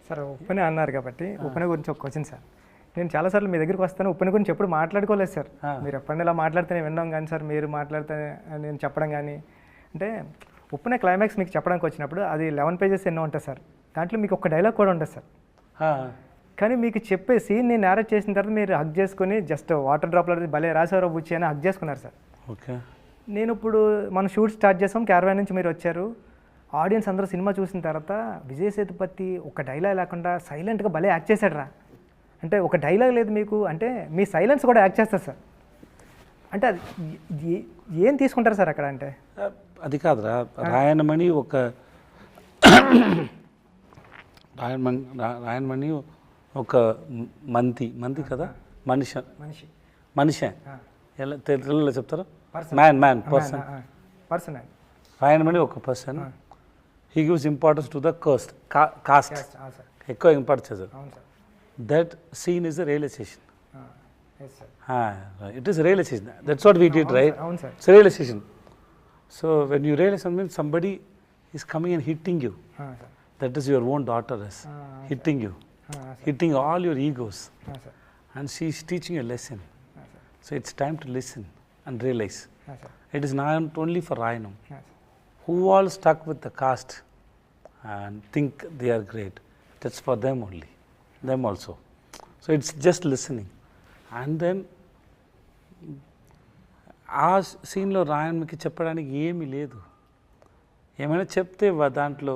Sir ఉప్పెన అన్నారు కాబట్టి ఉప్పెన గురించి ఒక క్వశ్చన్ సార్. నేను చాలాసార్లు మీ దగ్గరికి వస్తాను, ఉప్పెన గురించి ఎప్పుడు మాట్లాడుకోలేదు సార్. మీరు ఎప్పుడైనా ఇలా మాట్లాడితేనే విన్నాం కానీ సార్, మీరు మాట్లాడితే నేను చెప్పడం కానీ. అంటే ఉప్పెన క్లైమాక్స్ మీకు చెప్పడానికి వచ్చినప్పుడు అది 11 పేజెస్ ఎన్నో ఉంటుంది సార్. దాంట్లో మీకు ఒక డైలాగ్ కూడా ఉంటుంది సార్. కానీ మీకు చెప్పే సీన్ నేను నేరేట్ చేసిన తర్వాత మీరు హగ్ చేసుకుని జస్ట్ వాటర్ డ్రాప్లో భలే రాసేవారో బుచ్చి అని హగ్ చేసుకున్నారు సార్. ఓకే. నేను ఇప్పుడు మనం షూట్ స్టార్ట్ చేసాం, క్యారవాన్ నుంచి మీరు వచ్చారు. ఆడియన్స్ అందరూ సినిమా చూసిన తర్వాత విజయ్ సేతుపతి ఒక డైలాగ్ లేకుండా సైలెంట్గా భలే యాక్ట్ చేశాడు రా అంటే, ఒక డైలాగ్ లేదు మీకు అంటే మీ సైలెన్స్ కూడా యాక్ట్ చేస్తారు సార్. అంటే అది ఏం తీసుకుంటారు సార్ అక్కడ? అంటే అది కాదురా, రాయనమణి ఒక రాయనమణి ఒక మంతి కదా, మనిషి ఎలా తెలుగులో చెప్తారు? Man person. రాయనమణి ఒక person. He gives importance to the caste, ఎక్కువ ఇంపార్టెన్స్ చేశారు. That scene is the realization. It is realization. That's what we did, right? It's realization. So when you realize something, somebody is coming and hitting you. That is your own daughter is hitting you, hitting all your egos, and she is teaching a lesson. So it's time to listen and realize. It is not only for Rayanam, who all stuck with the caste and think they are great. That's for them only, them also. So it's just listening. And then ఆ సీన్లో రాయన్కి చెప్పడానికి ఏమీ లేదు. ఏమైనా చెప్తే దాంట్లో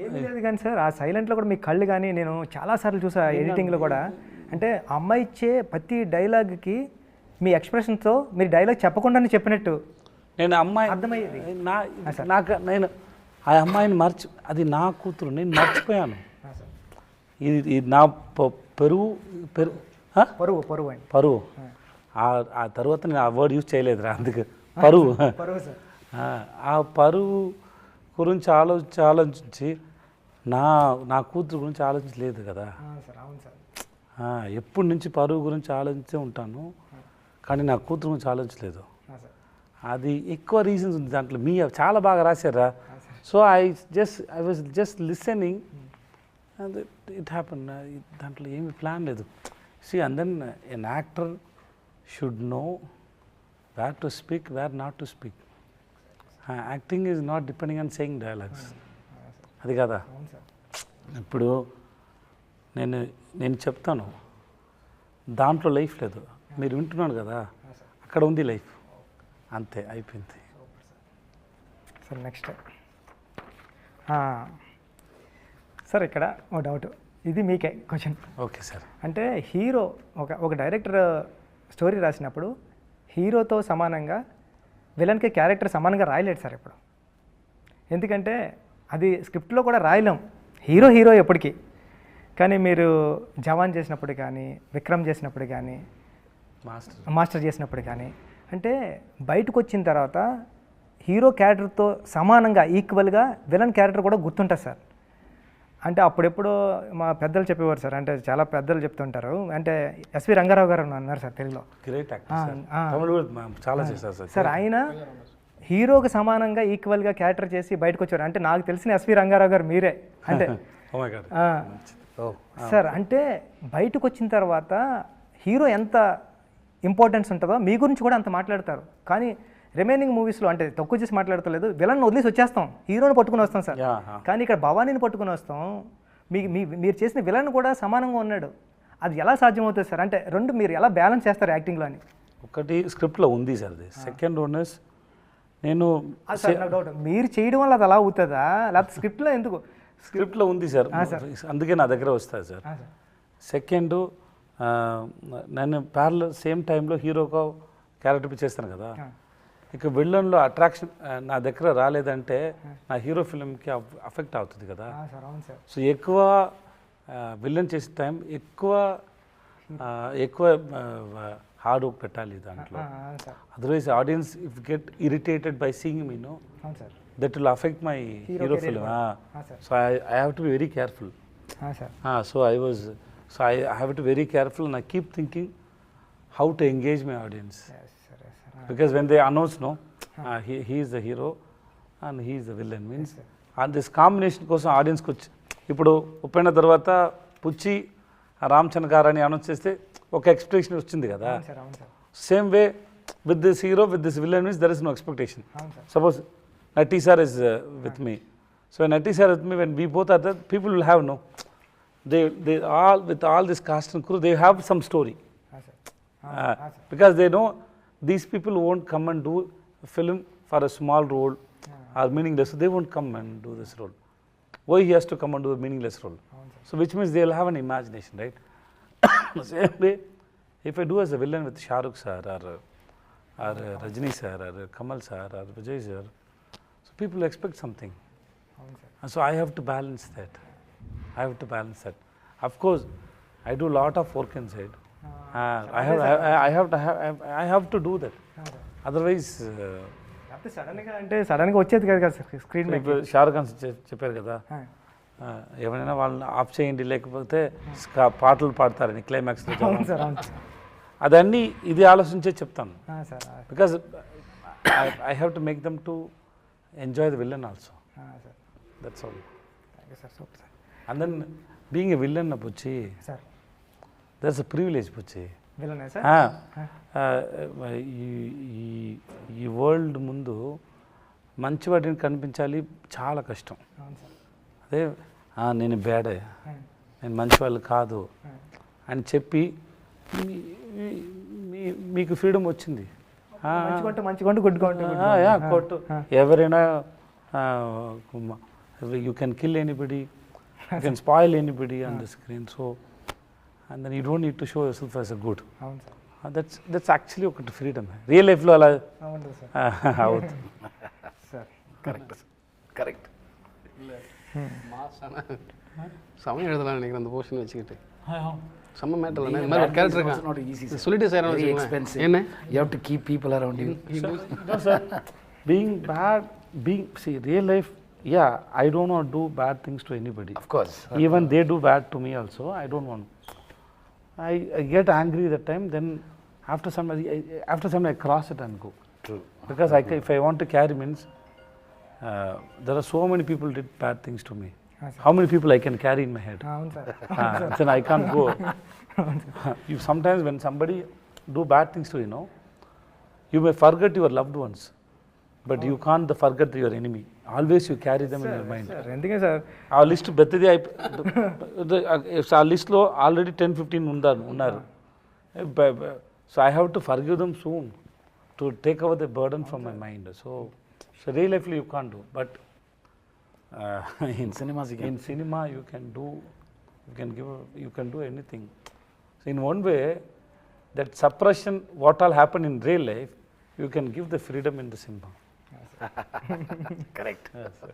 ఏమీ లేదు కానీ సార్, ఆ సైలెంట్లో కూడా మీ కళ్ళు కానీ నేను చాలాసార్లు చూసా ఎడిటింగ్లో కూడా. అంటే అమ్మాయి ఇచ్చే ప్రతి డైలాగ్కి మీ ఎక్స్ప్రెషన్తో మీరు డైలాగ్ చెప్పకుండానే చెప్పినట్టు నేను అమ్మాయి అర్థమయ్యేది. నేను ఆ అమ్మాయిని అది నా కూతురు, నేను మర్చిపోయాను. ఇది నా పరువు. ఆ తర్వాత నేను ఆ వర్డ్ యూజ్ చేయలేదురా, అందుకు పరువు. ఆ పరువు గురించి ఆలోచించి నా కూతురు గురించి ఆలోచించలేదు కదా. ఎప్పటి నుంచి పరువు గురించి ఆలోచించే ఉంటాను, కానీ నా కూతురు గురించి ఆలోచించలేదు. అది ఎక్కువ రీజన్స్ ఉంది దాంట్లో. చాలా బాగా రాశారా. So I was just listening, it happen. దాంట్లో ఏమి ప్లాన్ లేదు. See, and then an actor should know where to speak, where not to speak. Acting is not depending on saying dialogues. అది కదా. ఇప్పుడు నేను చెప్తాను, దాంట్లో లైఫ్ లేదు, మీరు వింటున్నాను కదా, అక్కడ ఉంది లైఫ్. అంతే, అయిపోయింది. సార్ నెక్స్ట్ సార్ ఇక్కడ ఓ డౌట్, ఇది మీకే క్వశ్చన్. Okay sir. అంటే హీరో ఒక డైరెక్టర్ స్టోరీ రాసినప్పుడు హీరోతో సమానంగా విలన్కి క్యారెక్టర్ సమానంగా రాయలేడు సార్ ఇప్పుడు. ఎందుకంటే అది స్క్రిప్ట్లో కూడా రాయలేం, హీరో ఎప్పటికీ. కానీ మీరు జవాన్ చేసినప్పుడు కానీ, విక్రమ్ చేసినప్పుడు కానీ, మాస్టర్ చేసినప్పుడు కానీ, అంటే బయటకు వచ్చిన తర్వాత హీరో క్యారెక్టర్తో సమానంగా ఈక్వల్గా విలన్ క్యారెక్టర్ కూడా గుర్తుంటుంది సార్. అంటే అప్పుడెప్పుడో మా పెద్దలు చెప్పేవారు సార్, అంటే చాలా పెద్దలు చెప్తుంటారు. అంటే ఎస్వి రంగారావు గారు అన్నారు సార్ తెలుగులో. సార్ ఆయన హీరోకి సమానంగా ఈక్వల్గా క్యారెక్టర్ చేసి బయటకు వచ్చారు. అంటే నాకు తెలిసిన ఎస్వి రంగారావు గారు మీరే. అంటే సార్ అంటే బయటకు వచ్చిన తర్వాత హీరో ఎంత ఇంపార్టెన్స్ ఉంటుందో మీ గురించి కూడా అంత మాట్లాడతారు. కానీ రిమైనింగ్ మూవీస్లో అంటే తక్కువ చేసి మాట్లాడతలేదు, విలన్ వదిలేసి వచ్చేస్తాం, హీరోని పట్టుకుని వస్తాం సార్. కానీ ఇక్కడ భవానీని పట్టుకుని వస్తాం, మీరు చేసిన విలన్ కూడా సమానంగా ఉన్నాడు. అది ఎలా సాధ్యమవుతుంది సార్? అంటే రెండు మీరు ఎలా బ్యాలెన్స్ చేస్తారు యాక్టింగ్లో అని? ఒకటి స్క్రిప్ట్లో ఉంది సార్, సెకండ్ వన్ ఇస్ నేను సార్ నాకు డౌట్, మీరు చేయడం వల్ల అది అలా అవుతుందా, లేకపోతే స్క్రిప్ట్లో ఎందుకు? స్క్రిప్ట్లో ఉంది సార్, అందుకే నా దగ్గర వస్తుంది సార్. సెకండ్, నేను ప్యారలల్ సేమ్ టైంలో హీరోగా క్యారెక్టర్ చేస్తాను కదా, ఇక విలన్లో అట్రాక్షన్ నా దగ్గర రాలేదంటే నా హీరో ఫిల్మ్కి అఫెక్ట్ అవుతుంది కదా. సో ఎక్కువ విలన్ చేసే టైం ఎక్కువ హార్డ్ వర్క్ పెట్టాలి దాంట్లో. Otherwise audience if get irritated by seeing me no, that will affect my hero film. So I have to be very careful. సో I have to be very careful, and I keep thinking how to engage my audience. Because when they announce, no, he is the hero and he is the villain, means and this combination కోసం audience కు ఇప్పుడు ఉప్పెన తర్వాత పుచ్చి రామచంద్ర గారు అని announce చేస్తే ఒక expectation వచ్చింది కదా. అవును సార్, అవును sir, same way with this hero with this villain means there is no expectation. అవును sir. Suppose Nati sir is with me. So when Nati sir with me, when we both are there, people will have no. They all with all this cast and crew, they have some story. Because they know these people won't come and do a film for a small role or meaningless. So they won't come and do this role. Why he has to come and do a meaningless role? So which means they'll have an imagination, right? Same way, if I do as a villain with Shah Rukh sir or Rajini sir or Kamal sir or Vijay sir, so people expect something. And so I have to balance that. Of course, I do a lot of work inside. I have to do that. Otherwise, సడన్గా అంటే సడన్గా వచ్చేది కదా sir screen మీద. ఇప్పుడు షారుఖ్ ఖాన్ చెప్పారు కదా, ఎవరైనా వాళ్ళని ఆఫ్ చేయండి లేకపోతే పాటలు పాడతారని క్లైమాక్స్లో. అవును సార్, అవును అదన్నీ ఇది ఆలోచించే చెప్తాను. Sir. Because I have to make them to enjoy the villain also. That's all. Thank you sir, super sir. And then being a villain na Pucci, సార్ that's a privilege Pucci. విలనే sir. ఈ world ముందు మంచి వాటిని కనిపించాలి చాలా కష్టం. అవును సార్. అదే నేను బ్యాడే, నేను మంచి వాళ్ళు కాదు అని చెప్పి మీకు ఫ్రీడమ్ వచ్చింది. మంచిగా కొట్టు ఎవరైనా, you can kill anybody, you can spoil anybody on the screen, so and then you don't need to show yourself as a good. అవును సార్. That's actually ఒకటి ఫ్రీడమ్. రియల్ లైఫ్లో అలా అవును సార్. అవుతుంది సార్ கரெக்ட் சமயம் எழுதலாம் நினைக்கிறேன் அந்த போர்ஷன் வச்சுக்கிட்டு. செம்ம மேட்டர் இந்த மாதிரி ஒரு கேரக்டர் not easy, sir. சொல்லிட்டு சார் Very expensive. என்ன You have to keep people around you. No, sir. See, real life, yeah, I don't want to do bad things to anybody. Of course. Even they do bad to me also, I don't want. I get angry that time, then after some I cross it and go. True. Because if I want to carry means, there are so many people did bad things to me. How many people I can carry in my head? అవును sir. Then I can't go. You sometimes when somebody do bad things to you, you may forget your loved ones, but you can't forget your enemy. Always you carry them in your mind. Sir ఎందుకే sir ఆ list పెద్దది ఆ లిస్ట్లో already 10-15 ఉన్నారు. So I have to forgive them soon to take our the burden from my mind. So real లైఫ్లో you can't do, but In cinemas you can. in cinema you can do anything. So in one way, that suppression what all happen in real life, you can give the freedom in the cinema. Correct. Yes, sir.